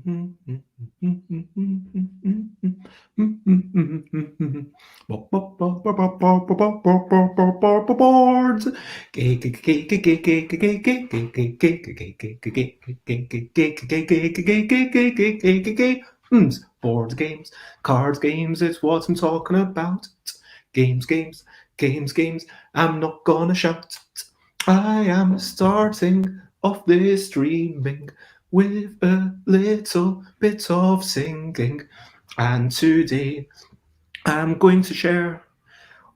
Board games, card games, it's what I'm talking about. Games, games, games, games, I'm not gonna shout. I am starting off this streaming with a little bit of singing. And today I'm going to share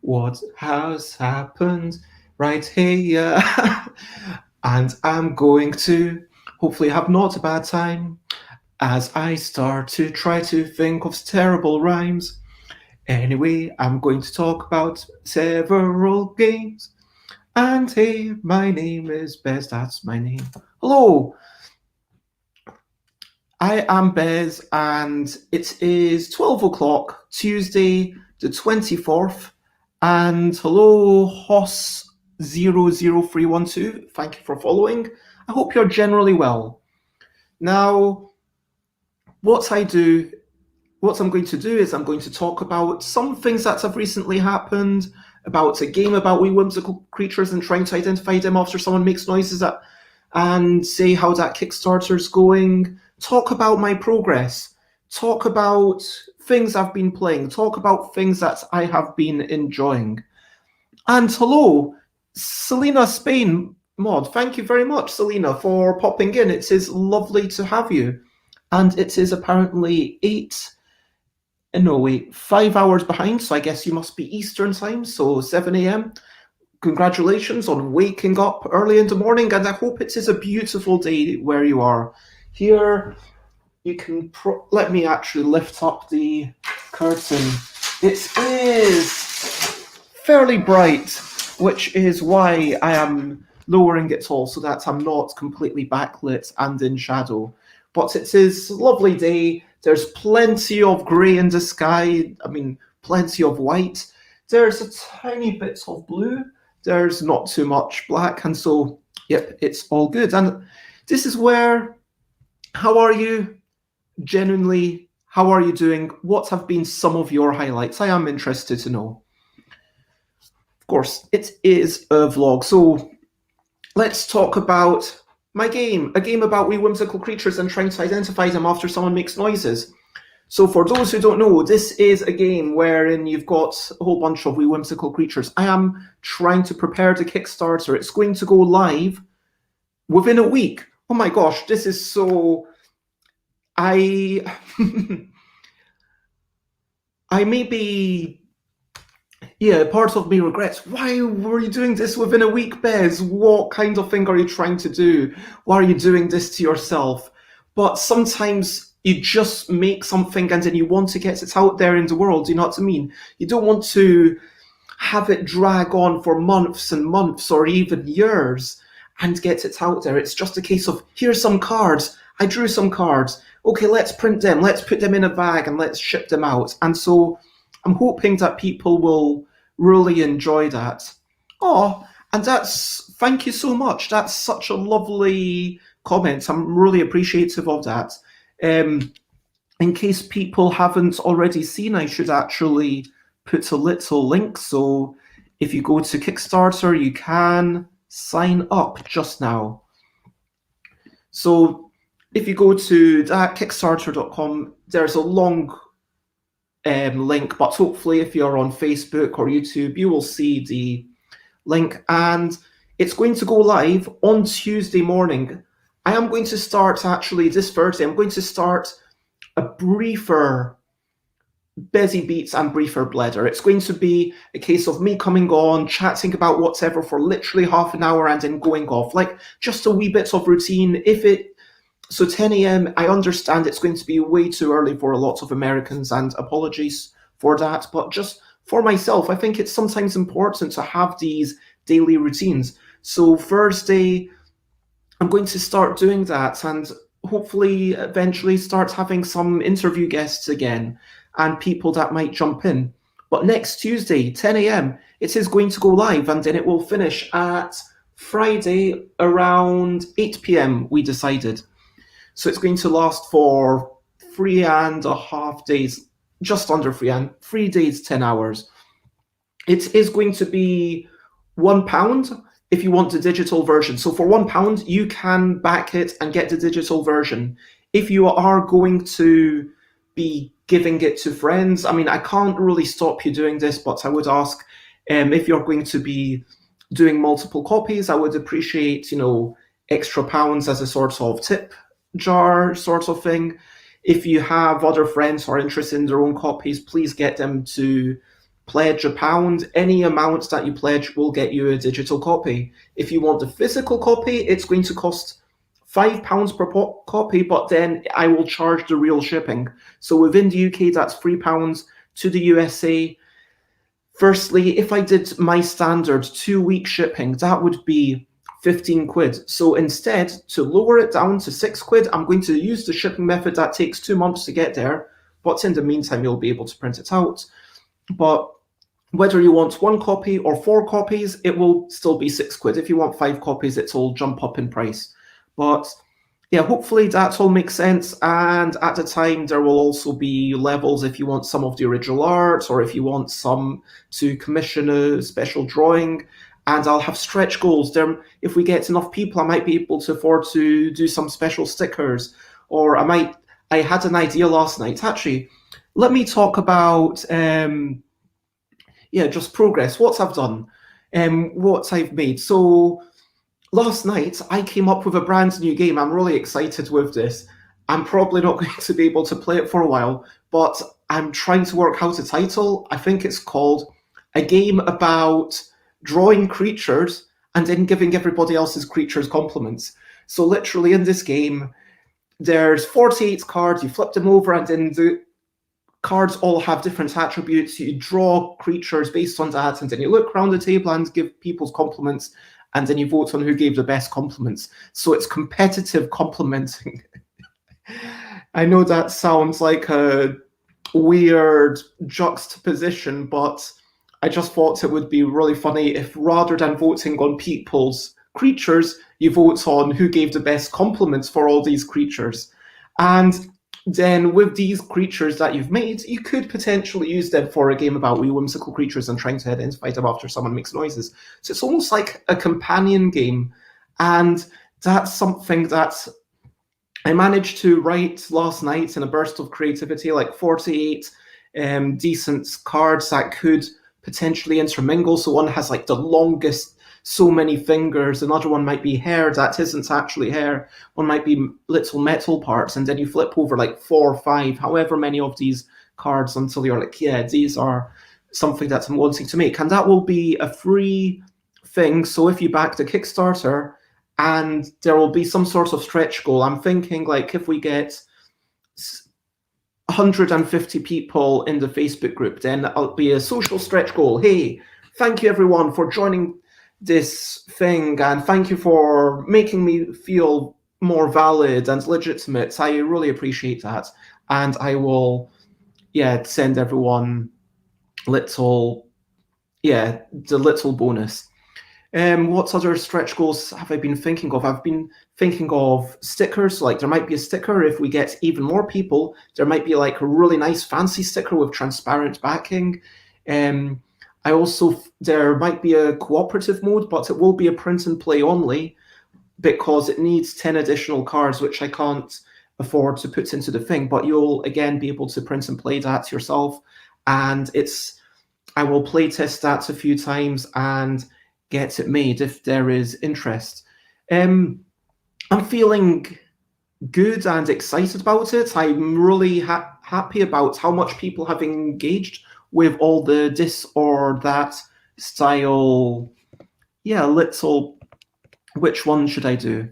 what has happened right here. And I'm going to hopefully have not a bad time as I start to try to think of terrible rhymes. Anyway, I'm going to talk about several games. And hey, my name is Bez, that's my name. Hello, I am Bez, and it is 12 o'clock, Tuesday, the 24th. And hello, Hoss00312. Thank you for following. I hope you're generally well. Now, what I'm going to do is I'm going to talk about some things that have recently happened, about a game about wee whimsical creatures and trying to identify them after someone makes noises, and say how that Kickstarter's going, talk about my progress, talk about things I've been playing, talk about things that I have been enjoying. And hello, Selena Spain Mod. Thank you very much, Selena, for popping in. It is lovely to have you. And it is apparently 5 hours behind, so I guess you must be Eastern time, so 7 a.m. Congratulations on waking up early in the morning, and I hope it is a beautiful day where you are. Here, you can let me actually lift up the curtain. It is fairly bright, which is why I am lowering it all so that I'm not completely backlit and in shadow. But it is a lovely day. There's plenty of grey in the sky. I mean, plenty of white. There's a tiny bit of blue. There's not too much black. And so, yep, it's all good. And this is where, how are you? Genuinely, how are you doing? What have been some of your highlights? I am interested to know. Of course, it is a vlog. So let's talk about my game, a game about wee whimsical creatures and trying to identify them after someone makes noises. So for those who don't know, this is a game wherein you've got a whole bunch of wee whimsical creatures. I am trying to prepare the Kickstarter. It's going to go live within a week. Oh my gosh, this is so... I may be... Yeah, part of me regrets. Why were you doing this within a week, Bez? What kind of thing are you trying to do? Why are you doing this to yourself? But sometimes you just make something and then you want to get it out there in the world, you know what I mean? You don't want to have it drag on for months and months or even years and get it out there. It's just a case of, here's some cards. I drew some cards. Okay, let's print them. Let's put them in a bag and let's ship them out. And so I'm hoping that people will really enjoy that. Oh, and thank you so much. That's such a lovely comment. I'm really appreciative of that. In case people haven't already seen, I should actually put a little link. So if you go to Kickstarter, you can sign up just now. So if you go to that kickstarter.com, there's a long link, but hopefully if you're on Facebook or YouTube, you will see the link, and it's going to go live on Tuesday morning. I am going to start actually this Thursday. I'm going to start a briefer Bezzy Beats and briefer Bledder. It's going to be a case of me coming on, chatting about whatever for literally half an hour and then going off, like just a wee bit of routine. So 10 a.m., I understand it's going to be way too early for a lot of Americans, and apologies for that. But just for myself, I think it's sometimes important to have these daily routines. So Thursday, I'm going to start doing that and hopefully eventually start having some interview guests again and people that might jump in. But next Tuesday, 10 a.m., it is going to go live, and then it will finish at Friday around 8 p.m., we decided. So it's going to last for 3.5 days, just under 3 days, 10 hours. It is going to be £1 if you want the digital version. So for £1, you can back it and get the digital version. If you are going to be giving it to friends, I mean, I can't really stop you doing this, but I would ask if you're going to be doing multiple copies, I would appreciate, extra pounds as a sort of tip jar sort of thing. If you have other friends who are interested in their own copies, please get them to pledge £1. Any amount that you pledge will get you a digital copy. If you want the physical copy, it's going to cost £5 per copy, but then I will charge the real shipping. So within the UK, that's £3. To the USA, firstly, if I did my standard 2-week shipping, that would be £15. So instead, to lower it down to £6, I'm going to use the shipping method that takes 2 months to get there. But in the meantime, you'll be able to print it out. But whether you want 1 copy or 4 copies, it will still be £6. If you want 5 copies, it'll jump up in price. But yeah, hopefully that all makes sense. And at the time, there will also be levels if you want some of the original art, or if you want some to commission a special drawing. And I'll have stretch goals. If we get enough people, I might be able to afford to do some special stickers. Or I had an idea last night. Actually, let me talk about just progress, what I've done, what I've made. So last night, I came up with a brand new game. I'm really excited with this. I'm probably not going to be able to play it for a while, but I'm trying to work out a title. I think it's called A Game About Drawing Creatures and then giving everybody else's creatures compliments. So literally in this game, there's 48 cards. You flip them over, and then the cards all have different attributes. You draw creatures based on that, and then you look around the table and give people's compliments, and then you vote on who gave the best compliments. So it's competitive complimenting. I know that sounds like a weird juxtaposition, but I just thought it would be really funny if, rather than voting on people's creatures, you vote on who gave the best compliments for all these creatures. And then with these creatures that you've made, you could potentially use them for a game about wee whimsical creatures and trying to identify them after someone makes noises. So it's almost like a companion game. And that's something that I managed to write last night in a burst of creativity, like 48 decent cards that could potentially intermingle. So one has like the longest, so many fingers. Another one might be hair that isn't actually hair. One might be little metal parts. And then you flip over like 4 or 5, however many of these cards, until you're like, yeah, these are something that I'm wanting to make. And that will be a free thing. So if you back the Kickstarter, and there will be some sort of stretch goal. I'm thinking like if we get 150 people in the Facebook group, then it'll be a social stretch goal. Hey, thank you everyone for joining this thing, and thank you for making me feel more valid and legitimate. I really appreciate that. And I will, send everyone the little bonus. What other stretch goals have I been thinking of? I've been thinking of stickers. Like there might be a sticker if we get even more people. There might be like a really nice fancy sticker with transparent backing. There might be a cooperative mode, but it will be a print and play only because it needs 10 additional cards, which I can't afford to put into the thing. But you'll again be able to print and play that yourself. And I will play test that a few times and get it made if there is interest. I'm feeling good and excited about it. I'm really happy about how much people have engaged with all the this or that style. Which one should I do?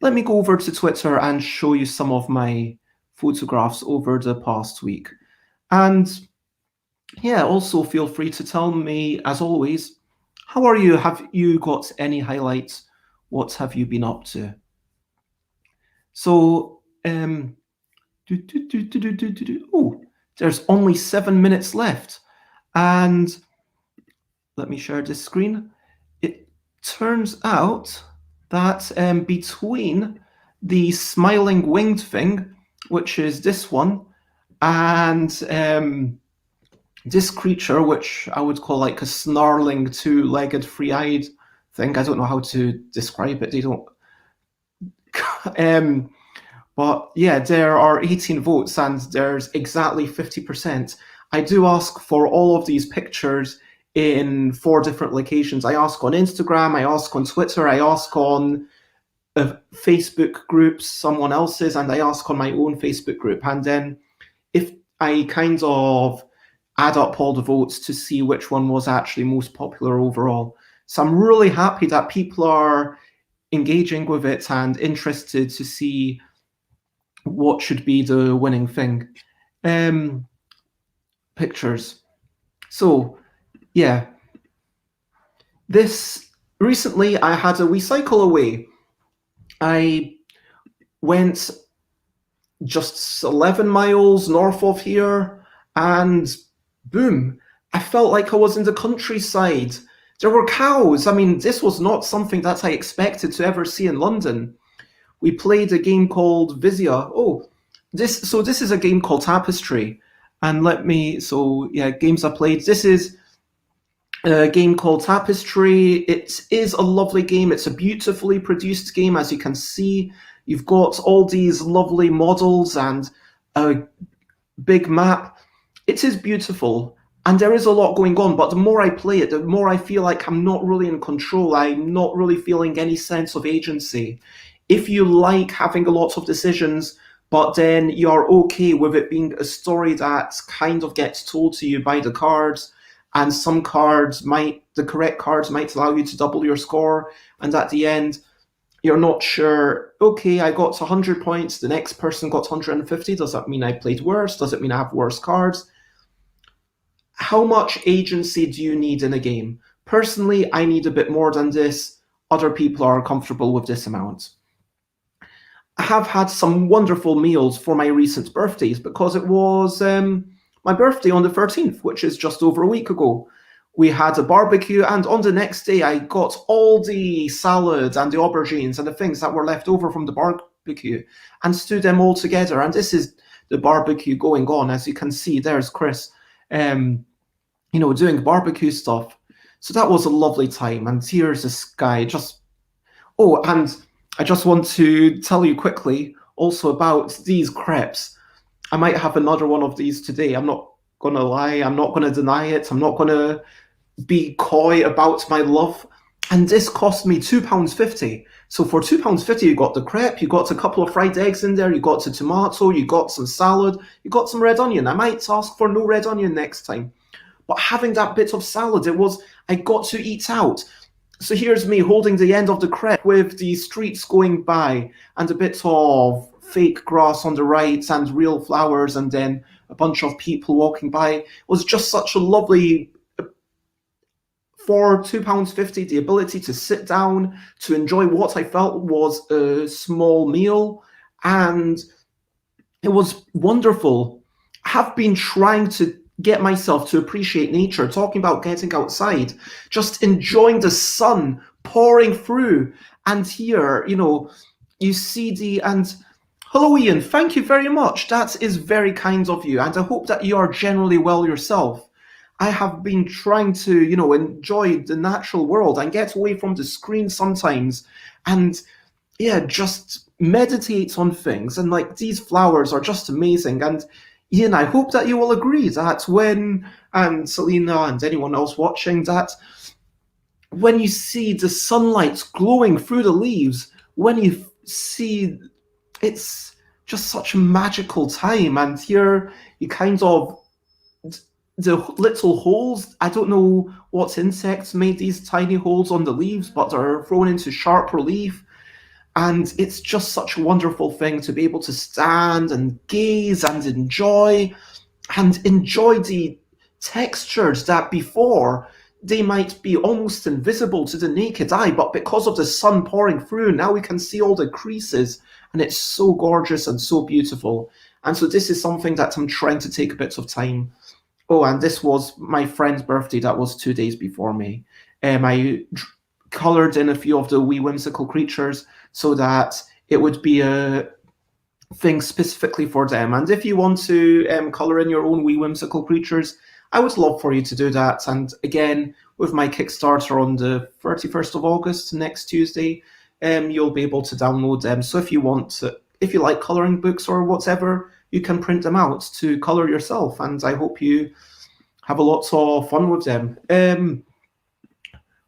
Let me go over to Twitter and show you some of my photographs over the past week. And also feel free to tell me, as always, how are you? Have you got any highlights? What have you been up to? So, there's only 7 minutes left. And let me share this screen. It turns out that between the smiling winged thing, which is this one, and this creature, which I would call like a snarling, two-legged, three-eyed thing. I don't know how to describe it. They don't. But yeah, there are 18 votes, and there's exactly 50%. I do ask for all of these pictures in 4 different locations. I ask on Instagram, I ask on Twitter, I ask on Facebook groups, someone else's, and I ask on my own Facebook group. And then if I kind of add up all the votes to see which one was actually most popular overall. So I'm really happy that people are engaging with it and interested to see what should be the winning thing. Pictures. So, yeah. This recently I had a wee cycle away. I went just 11 miles north of here, and boom, I felt like I was in the countryside. There were cows. I mean, this was not something that I expected to ever see in London. We played a game called Vizia. This is a game called Tapestry. And games I played. This is a game called Tapestry. It is a lovely game. It's a beautifully produced game, as you can see. You've got all these lovely models and a big map. It is beautiful, and there is a lot going on, but the more I play it, the more I feel like I'm not really in control. I'm not really feeling any sense of agency. If you like having a lot of decisions, but then you're okay with it being a story that kind of gets told to you by the cards, and some cards the correct cards might allow you to double your score, and at the end, you're not sure, okay, I got 100 points, the next person got 150, does that mean I played worse? Does it mean I have worse cards? How much agency do you need in a game? Personally, I need a bit more than this. Other people are comfortable with this amount. I have had some wonderful meals for my recent birthdays because it was my birthday on the 13th, which is just over a week ago. We had a barbecue, and on the next day I got all the salads and the aubergines and the things that were left over from the barbecue and stewed them all together. And this is the barbecue going on. As you can see, there's Chris, doing barbecue stuff. So that was a lovely time. And here's this guy and I just want to tell you quickly also about these crepes. I might have another one of these today. I'm not going to lie. I'm not going to deny it. I'm not going to be coy about my love. And this cost me £2.50. So for £2.50, you got the crepe, you got a couple of fried eggs in there, you got a tomato, you got some salad, you got some red onion. I might ask for no red onion next time. But having that bit of salad, I got to eat out. So here's me holding the end of the crepe with the streets going by and a bit of fake grass on the right and real flowers and then a bunch of people walking by. It was just such a lovely, for £2.50, the ability to sit down, to enjoy what I felt was a small meal, and it was wonderful. I have been trying to get myself to appreciate nature, talking about getting outside, just enjoying the sun pouring through. And here, you see and hello, Ian, thank you very much. That is very kind of you. And I hope that you are generally well yourself. I have been trying to, enjoy the natural world and get away from the screen sometimes. And yeah, just meditate on things. And like these flowers are just amazing. And Ian, I hope that you will agree that and Selena and anyone else watching, that when you see the sunlight glowing through the leaves, when you see, it's just such a magical time. And here you kind of, the little holes, I don't know what insects made these tiny holes on the leaves, but they're thrown into sharp relief. And it's just such a wonderful thing to be able to stand and gaze and enjoy the textures that before they might be almost invisible to the naked eye, but because of the sun pouring through, now we can see all the creases, and it's so gorgeous and so beautiful. And so this is something that I'm trying to take a bit of time. Oh, and this was my friend's birthday that was 2 days before me. I coloured in a few of the wee whimsical creatures so that it would be a thing specifically for them. And if you want to colour in your own wee whimsical creatures, I would love for you to do that. And again, with my Kickstarter on the 31st of August, next Tuesday, you'll be able to download them. So if you want to, if you like colouring books or whatever, you can print them out to colour yourself. And I hope you have a lot of fun with them.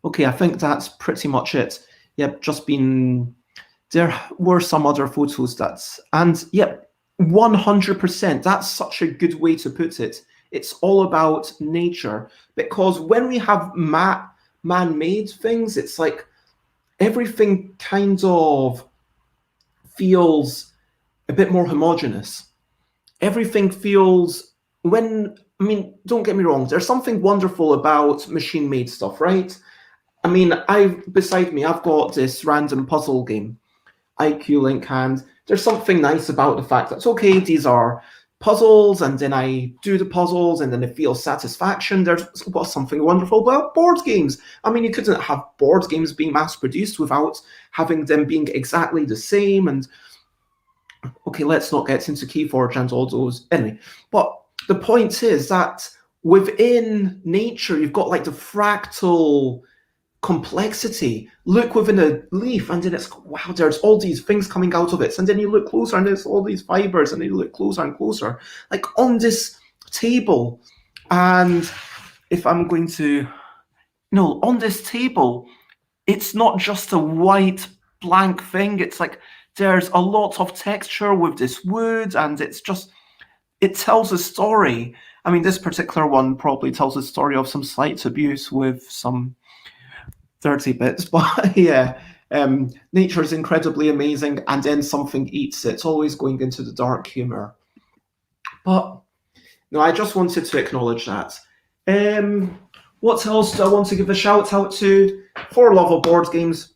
Okay, I think that's pretty much it. Yep, just been. There were some other photos and yep, 100%. That's such a good way to put it. It's all about nature, because when we have man-made things, it's like everything kind of feels a bit more homogeneous. Everything feels don't get me wrong, there's something wonderful about machine-made stuff, right? I mean, beside me, I've got this random puzzle game, Iqlink, and there's something nice about the fact that, okay, these are puzzles, and then I do the puzzles, and then it feels satisfaction. There's something wonderful about board games. I mean, you couldn't have board games being mass-produced without having them being exactly the same, and okay, let's not get into Keyforge and all those. Anyway, but the point is that within nature, you've got like the fractal complexity. Look within a leaf, and then it's, wow, there's all these things coming out of it. And then you look closer, and there's all these fibers, and then you look closer and closer. Like on this table, and if I'm going to, no, on this table, it's not just a white blank thing. It's like there's a lot of texture with this wood, and it's just, it tells a story. I mean, this particular one probably tells a story of some slight abuse with some 30 bits, but yeah, nature is incredibly amazing, and then something eats it. It's always going into the dark humor. But no, I just wanted to acknowledge that. What else do I want to give a shout out to? For love of board games,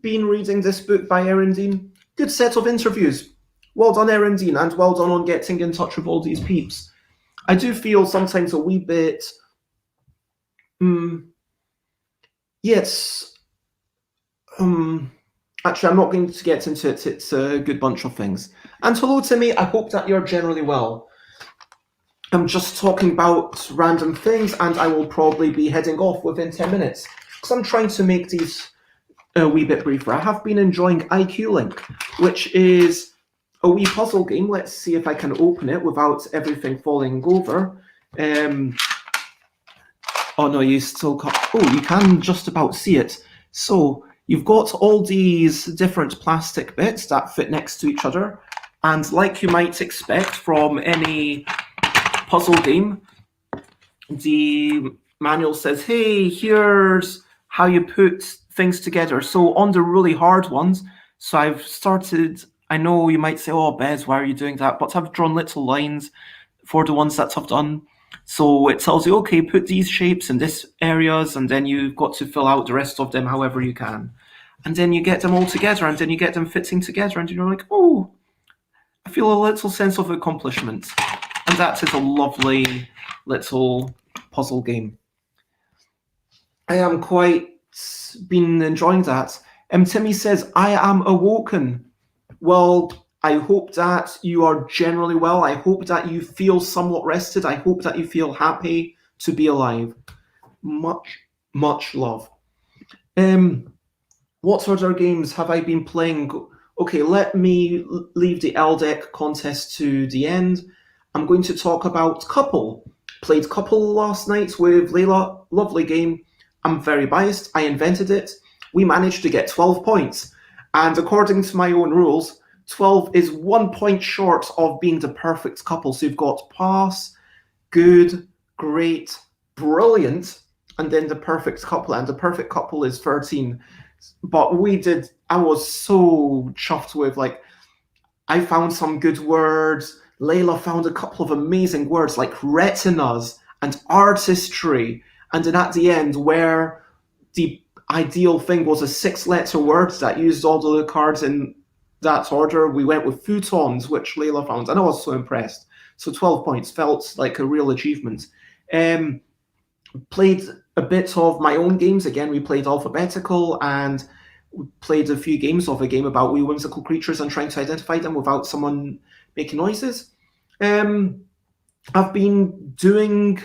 been reading this book by Erin Dean. Good set of interviews. Well done, Erin Dean, and well done on getting in touch with all these peeps. I do feel sometimes a wee bit. Yes. Actually, I'm not going to get into it. It's a good bunch of things. And hello, Timmy. I hope that you're generally well. I'm just talking about random things, and I will probably be heading off within 10 minutes, because I'm trying to make these a wee bit briefer. I have been enjoying Iqlink, which is a wee puzzle game. Let's see if I can open it without everything falling over. Oh no, you still can't. Oh, you can just about see it. So you've got all these different plastic bits that fit next to each other, and like you might expect from any puzzle game, the manual says, hey, here's how you put things together. So on the really hard ones, so I've started, I know you might say, oh, Bez, why are you doing that? But I've drawn little lines for the ones that I've done. So it tells you, okay, put these shapes in this areas, and then you've got to fill out the rest of them however you can. And then you get them all together, and then you get them fitting together, and you're like, oh, I feel a little sense of accomplishment. And that is a lovely little puzzle game. I am quite been enjoying that. Timmy says, I am awoken. Well, I hope that you are generally well. I hope that you feel somewhat rested. I hope that you feel happy to be alive. Much, much love. What other games have I been playing? Okay, let me leave the ELL deck contest to the end. I'm going to talk about Couple. Played Couple last night with Layla. Lovely game. I'm very biased. I invented it. We managed to get 12 points. And according to my own rules, 12 is 1 point short of being the perfect couple. So you've got pass, good, great, brilliant, and then the perfect couple. And the perfect couple is 13. But I was so chuffed with, like, I found some good words. Layla found a couple of amazing words like retinas and artistry. And then at the end, where the ideal thing was a 6-letter word that used all the cards in that order, we went with futons, which Layla found. And I was so impressed. So 12 points felt like a real achievement. Played a bit of my own games. Again, we played alphabetical, and played a few games of a game about wee whimsical creatures and trying to identify them without someone making noises. I've been doing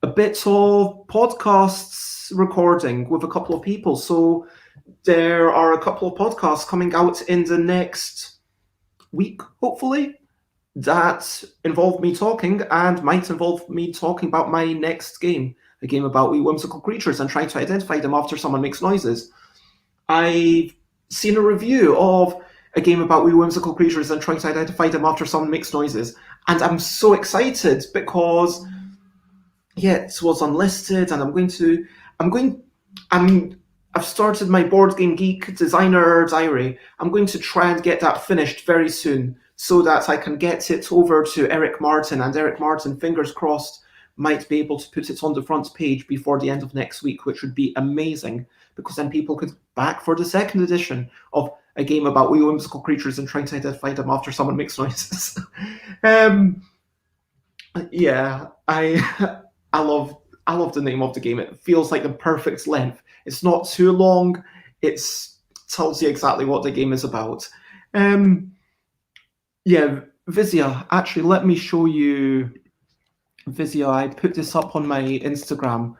a bit of podcasts recording with a couple of people. So there are a couple of podcasts coming out in the next week, hopefully, that involve me talking and might involve me talking about my next game, a game about wee whimsical creatures and trying to identify them after someone makes noises. I've seen a review of a game about wee whimsical creatures and trying to identify them after someone makes noises, and I'm so excited because it was unlisted, and I've started my Board Game Geek designer diary. I'm going to try and get that finished very soon so that I can get it over to Eric Martin, and Eric Martin, fingers crossed, might be able to put it on the front page before the end of next week, which would be amazing, because then people could back for the second edition of a game about wee whimsical creatures and trying to identify them after someone makes noises. I love the name of the game. It feels like the perfect length. It's not too long. It tells you exactly what the game is about. Vizia. Actually, let me show you Vizia. I put this up on my Instagram.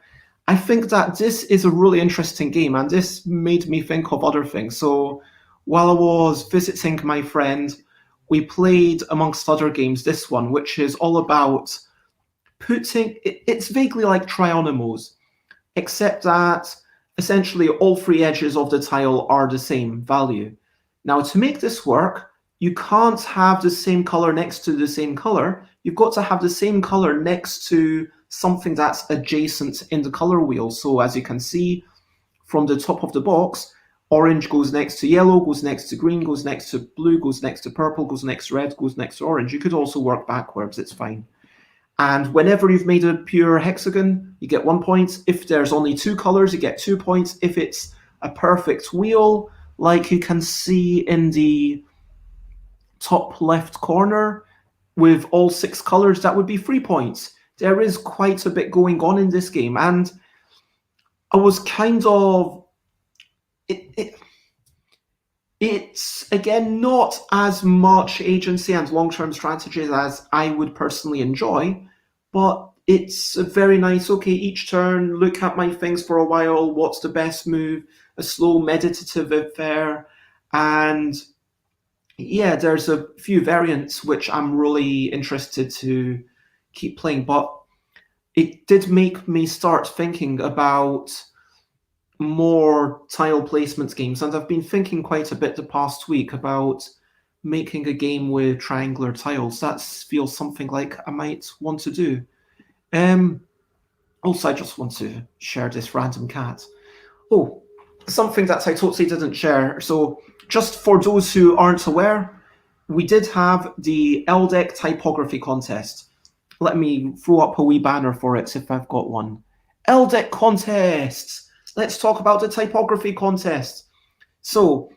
I think that this is a really interesting game, and this made me think of other things. So while I was visiting my friend, we played, amongst other games, this one, which is all about it's vaguely like Trionimos, except that essentially all three edges of the tile are the same value. Now, to make this work, you can't have the same color next to the same color. You've got to have the same color next to something that's adjacent in the color wheel. So as you can see from the top of the box, orange goes next to yellow, goes next to green, goes next to blue, goes next to purple, goes next to red, goes next to orange. You could also work backwards, it's fine. And whenever you've made a pure hexagon, you get 1 point. If there's only two colors, you get 2 points. If it's a perfect wheel, like you can see in the top left corner, with all 6 colors, that would be 3 points. There is quite a bit going on in this game, and I was kind of... It's, again, not as much agency and long-term strategies as I would personally enjoy, but it's a very nice, okay, each turn, look at my things for a while, what's the best move, a slow meditative affair, and there's a few variants which I'm really interested to keep playing, but it did make me start thinking about more tile placement games, and I've been thinking quite a bit the past week about making a game with triangular tiles. That feels something like I might want to do. Also, I just want to share this random cat. Oh, something that I totally didn't share. So just for those who aren't aware, we did have the ELL deck typography contest. Let me throw up a wee banner for it if I've got one. ELL deck contests! Let's talk about the typography contest. So,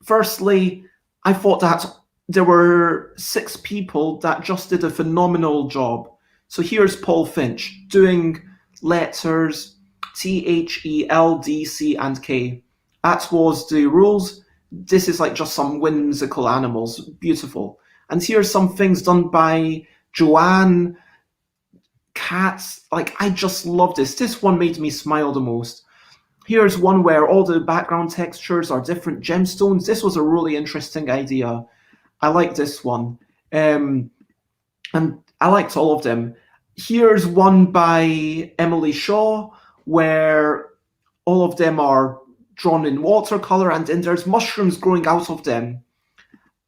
firstly, I thought that there were 6 people that just did a phenomenal job. So here's Paul Finch doing letters T, H, E, L, D, C, and K. That was the rules. This is like just some whimsical animals. Beautiful. And here's some things done by Joanne. Cats. Like, I just love this. This one made me smile the most. Here's one where all the background textures are different gemstones. This was a really interesting idea. I like this one. And I liked all of them. Here's one by Emily Shaw, where all of them are drawn in watercolor, and then there's mushrooms growing out of them.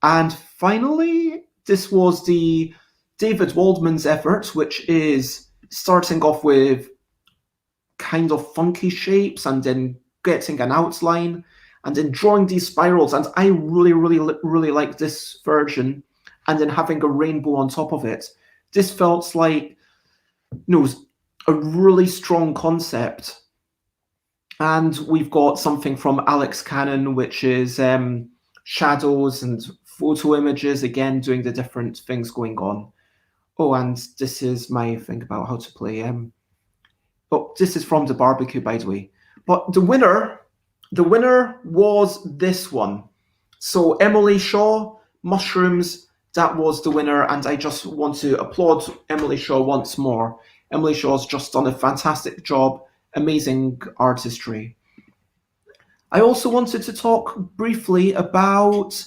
And finally, this was the David Waldman's effort, which is starting off with kind of funky shapes and then getting an outline and then drawing these spirals. And I really, really, really like this version. And then having a rainbow on top of it. This felt like, a really strong concept. And we've got something from Alex Cannon, which is shadows and photo images, again, doing the different things going on. Oh, and this is my thing about how to play. This is from the barbecue, by the way. But the winner The winner was this one. So Emily Shaw, Mushrooms, that was the winner, and I just want to applaud Emily Shaw once more. Emily Shaw's just done a fantastic job, amazing artistry. I also wanted to talk briefly about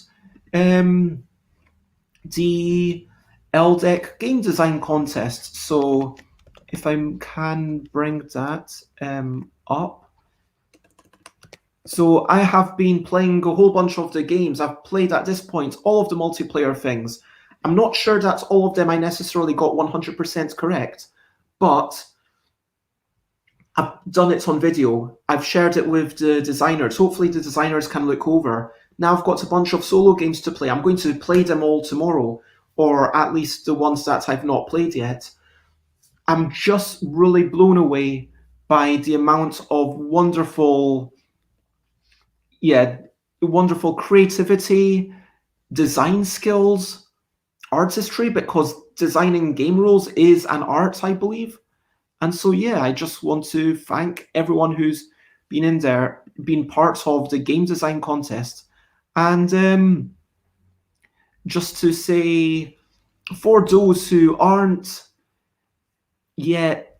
um, the LDEC game design contest. So if I can bring that up. So I have been playing a whole bunch of the games. I've played at this point all of the multiplayer things. I'm not sure that all of them I necessarily got 100% correct, but I've done it on video. I've shared it with the designers. Hopefully the designers can look over. Now I've got a bunch of solo games to play. I'm going to play them all tomorrow, or at least the ones that I've not played yet. I'm just really blown away by the amount of wonderful creativity, design skills, artistry, because designing game rules is an art, I believe. And so, yeah, I just want to thank everyone who's been in there, been part of the game design contest. And just to say, for those who aren't yet,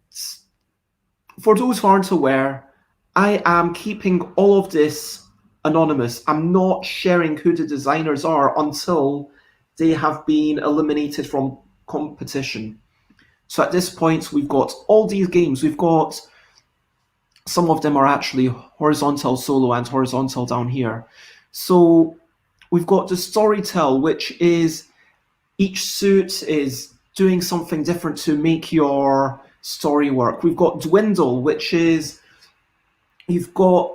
for those who aren't aware, I am keeping all of this anonymous. I'm not sharing who the designers are until they have been eliminated from competition. So at this point, we've got all these games. We've got some of them are actually horizontal solo and horizontal down here. So we've got the Storytell, which is each suit is doing something different to make your story work. We've got Dwindle, which is you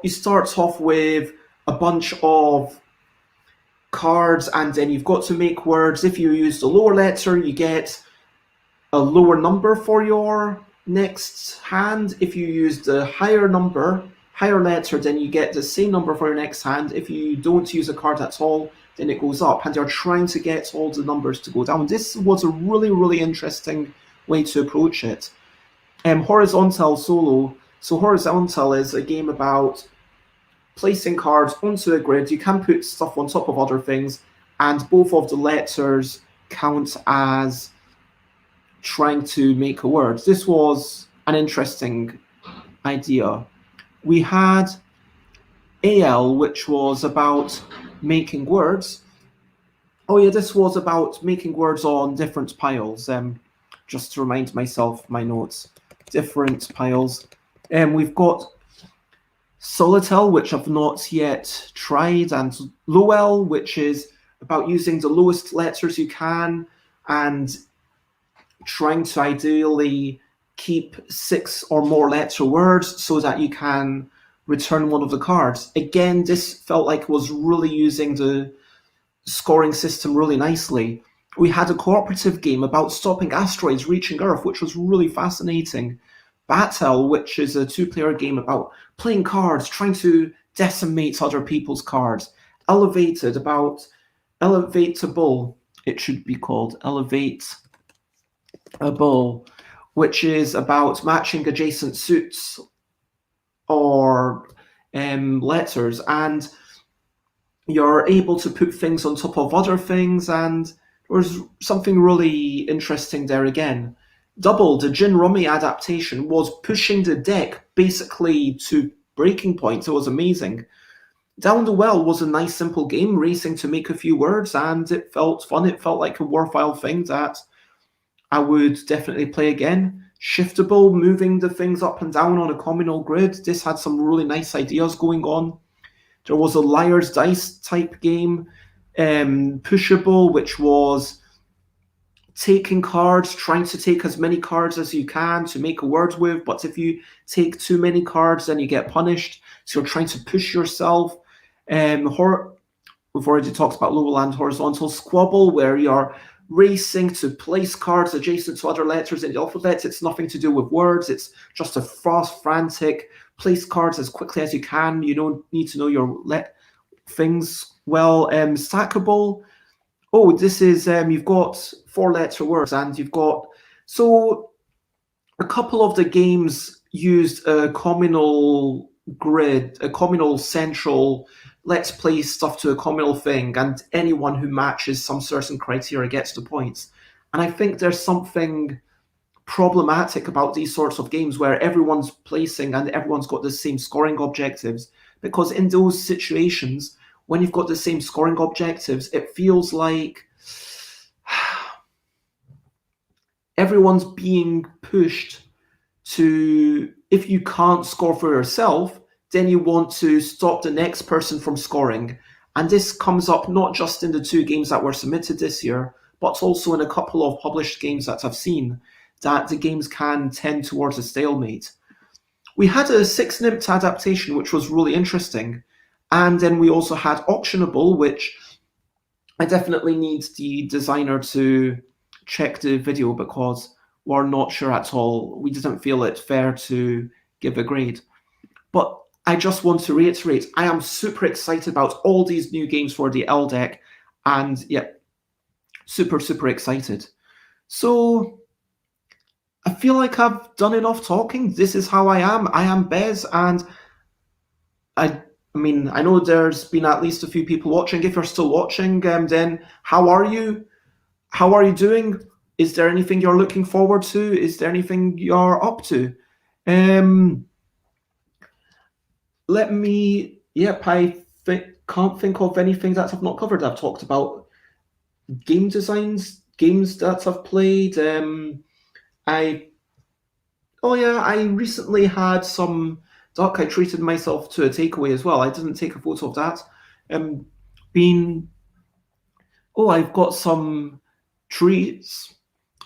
start off with a bunch of cards, and then you've got to make words. If you use the lower letter, you get a lower number for your next hand. If you use the higher letter, then you get the same number for your next hand. If you don't use a card at all, then it goes up, and you're trying to get all the numbers to go down. This was a really, really interesting way to approach it. Horizontal solo. So horizontal is a game about placing cards onto a grid. You can put stuff on top of other things, and both of the letters count as trying to make a word. This was an interesting idea. We had ELL, which was about making words. Oh yeah, this was about making words on different piles. Just to remind myself my notes. Different piles. We've got Solitel, which I've not yet tried, and Lowell, which is about using the lowest letters you can and trying to ideally keep 6 or more letter words so that you can return one of the cards. Again, this felt like it was really using the scoring system really nicely. We had a cooperative game about stopping asteroids reaching Earth, which was really fascinating. Battle, which is a 2-player game about playing cards, trying to decimate other people's cards. Elevated, about Elevatable, it should be called Elevatable, which is about matching adjacent suits or letters, and you're able to put things on top of other things, and there's something really interesting there again. Double, the Gin Rummy adaptation, was pushing the deck basically to breaking point. It was amazing. Down the Well was a nice simple game, racing to make a few words, and it felt fun. It felt like a worthwhile thing that I would definitely play again. Shiftable, moving the things up and down on a communal grid. This had some really nice ideas going on. There was a Liar's Dice type game. Pushable, which was taking cards, trying to take as many cards as you can to make a word with, but if you take too many cards, then you get punished. So you're trying to push yourself. We've already talked about Lowland Horizontal. Squabble, where you're racing to place cards adjacent to other letters in the alphabet. It's nothing to do with words. It's just a fast, frantic, place cards as quickly as you can. You don't need to know your things well. Stackable. Oh, this is, you've got 4-letter words, and you've got, so a couple of the games used a communal grid, a communal central, let's play stuff to a communal thing, and anyone who matches some certain criteria gets the points. And I think there's something problematic about these sorts of games where everyone's placing and everyone's got the same scoring objectives, because in those situations, when you've got the same scoring objectives, it feels like everyone's being pushed to, if you can't score for yourself, then you want to stop the next person from scoring. And this comes up not just in the 2 games that were submitted this year, but also in a couple of published games that I've seen, that the games can tend towards a stalemate. We had a 6-NIMT adaptation, which was really interesting. And then we also had Auctionable, which I definitely need the designer to check the video because we're not sure at all. We didn't feel it fair to give a grade. But I just want to reiterate, I am super excited about all these new games for the ELL deck. And yeah, super, super excited. So I feel like I've done enough talking. This is how I am. I am Bez, and I mean, I know there's been at least a few people watching. If you're still watching, then how are you? How are you doing? Is there anything you're looking forward to? Is there anything you're up to? Let me. Yep, can't think of anything that I've not covered. I've talked about game designs, games that I've played. I recently had some duck. I treated myself to a takeaway as well. I didn't take a photo of that. I've got some trees.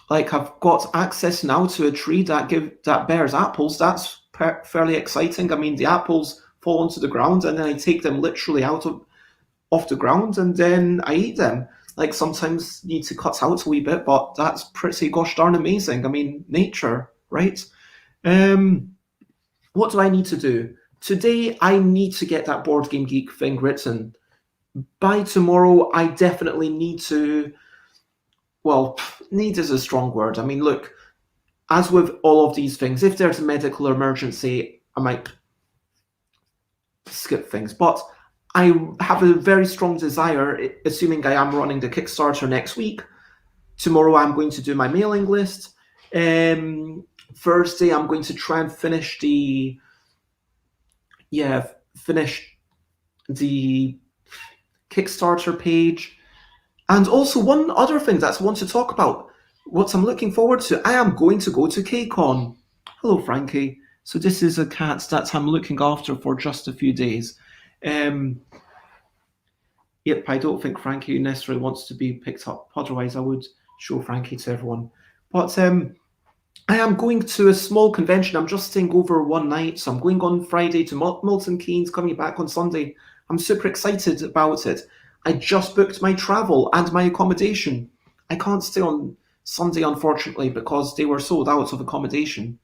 Like, I've got access now to a tree that bears apples. That's fairly exciting. I mean, the apples fall onto the ground, and then I take them literally off the ground, and then I eat them. Like, sometimes you need to cut out a wee bit, but that's pretty gosh darn amazing. I mean, nature, right? What do I need to do? Today, I need to get that Board Game Geek thing written. By tomorrow, I definitely need to... Well, need is a strong word. I mean, look, as with all of these things, if there's a medical emergency, I might skip things. But I have a very strong desire, assuming I am running the Kickstarter next week. Tomorrow, I'm going to do my mailing list. Thursday, I'm going to try and finish the Kickstarter page. And also, one other thing that I want to talk about, what I'm looking forward to, I am going to go to KCON. Hello, Frankie. So this is a cat that I'm looking after for just a few days. Yep, I don't think Frankie necessarily wants to be picked up. Otherwise, I would show Frankie to everyone. But I am going to a small convention. I'm just staying over one night. So I'm going on Friday to Milton Keynes, coming back on Sunday. I'm super excited about it. I just booked my travel and my accommodation. I can't stay on Sunday, unfortunately, because they were sold out of accommodation.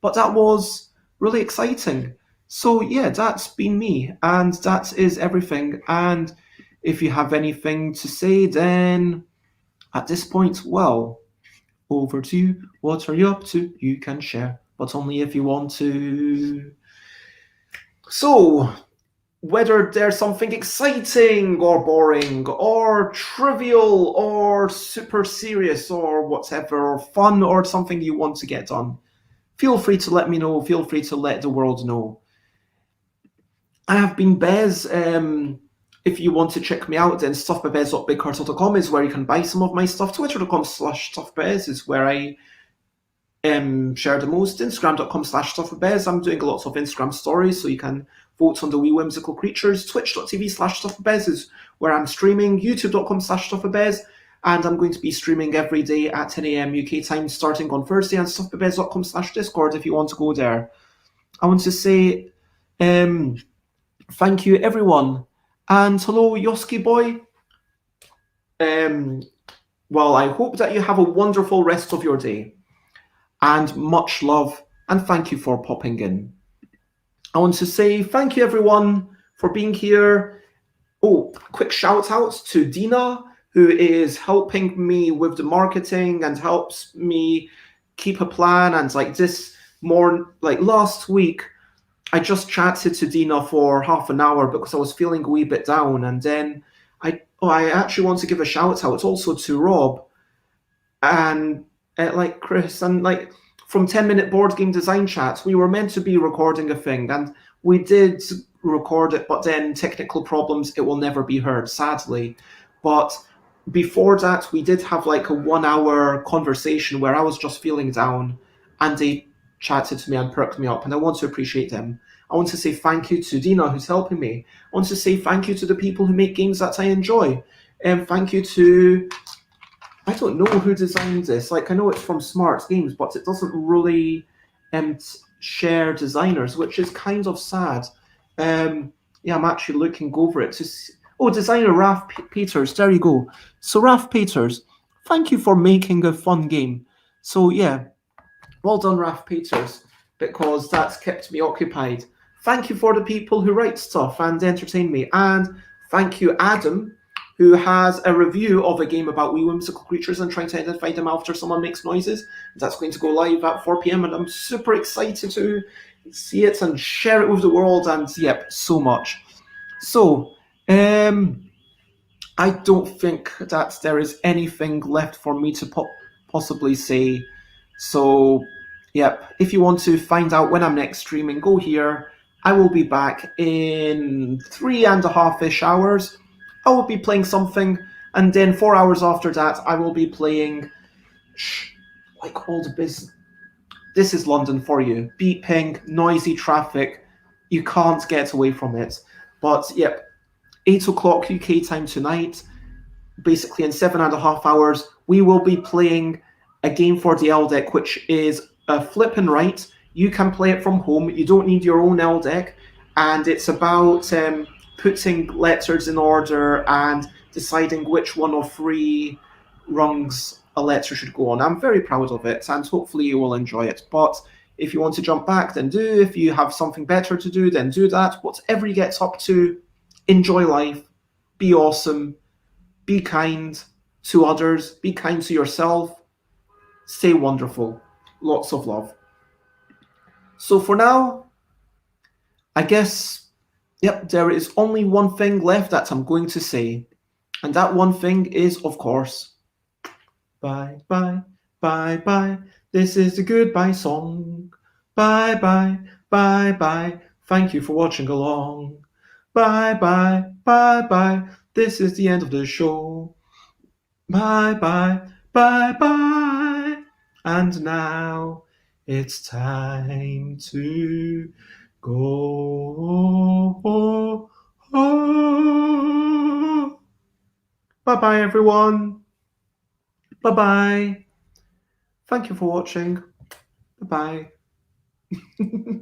But that was really exciting. So yeah, that's been me, and that is everything. And if you have anything to say, then at this point, well, over to you. What are you up to? You can share, but only if you want to. So, whether there's something exciting or boring or trivial or super serious or whatever, or fun or something you want to get done, feel free to let me know. Feel free to let the world know. I have been Bez. If you want to check me out, then stuffbybez.bigcartel.com is where you can buy some of my stuff. Twitter.com/stuffbez is where I share the most. Instagram.com/stuffbez. I'm doing lots of Instagram stories, so you can vote on the wee whimsical creatures. Twitch.tv/stuffbez is where I'm streaming. YouTube.com/stuffbez. And I'm going to be streaming every day at 10 a.m. UK time starting on Thursday, and stuffbybez.com/Discord if you want to go there. I want to say thank you, everyone. And hello, Yoski boy. Well, I hope that you have a wonderful rest of your day. And much love, and thank you for popping in. I want to say thank you, everyone, for being here. Oh, quick shout out to Dina, who is helping me with the marketing and helps me keep a plan. And like last week, I just chatted to Dina for half an hour because I was feeling a wee bit down, and then I actually want to give a shout out also to Rob and like Chris and like from 10-minute board game design chats. We were meant to be recording a thing, and we did record it, but then technical problems. It will never be heard, sadly. But before that, we did have like a 1 hour conversation where I was just feeling down, and they chatted to me and perked me up, and I want to appreciate them. I want to say thank you to Dina, who's helping me. I want to say thank you to the people who make games that I enjoy. And thank you to, I don't know who designed this. Like, I know it's from Smart Games, but it doesn't really share designers, which is kind of sad. Yeah, I'm actually looking over it to see. Oh, designer Ralph Peters. There you go. So, Ralph Peters, thank you for making a fun game. So, yeah, well done, Ralph Peters, because that's kept me occupied. Thank you for the people who write stuff and entertain me. And thank you, Adam, who has a review of a game about wee whimsical creatures and trying to identify them after someone makes noises. That's going to go live at 4 p.m. and I'm super excited to see it and share it with the world. And yep, so much. So, I don't think that there is anything left for me to possibly say. So, yep, if you want to find out when I'm next streaming, go here. I will be back in 3.5-ish hours. I will be playing something, and then 4 hours after that, I will be playing. Like all the business. This is London for you. Beeping, noisy traffic. You can't get away from it. But yep, 8 o'clock UK time tonight. Basically, in 7.5 hours, we will be playing a game for the ELL deck, which is a flip and write. You can play it from home. You don't need your own ELL deck, and it's about putting letters in order and deciding which one of three rungs a letter should go on. I'm very proud of it, and hopefully you will enjoy it. But if you want to jump back, then do. If you have something better to do, then do that. Whatever you get up to, enjoy life, be awesome, be kind to others, be kind to yourself, stay wonderful. Lots of love. So for now, I guess, yep, there is only one thing left that I'm going to say. And that one thing is, of course, bye, bye, bye, bye. This is the goodbye song. Bye, bye, bye, bye. Thank you for watching along. Bye, bye, bye, bye. This is the end of the show. Bye, bye, bye, bye. And now it's time to go. Bye bye, everyone. Bye bye. Thank you for watching. Bye bye.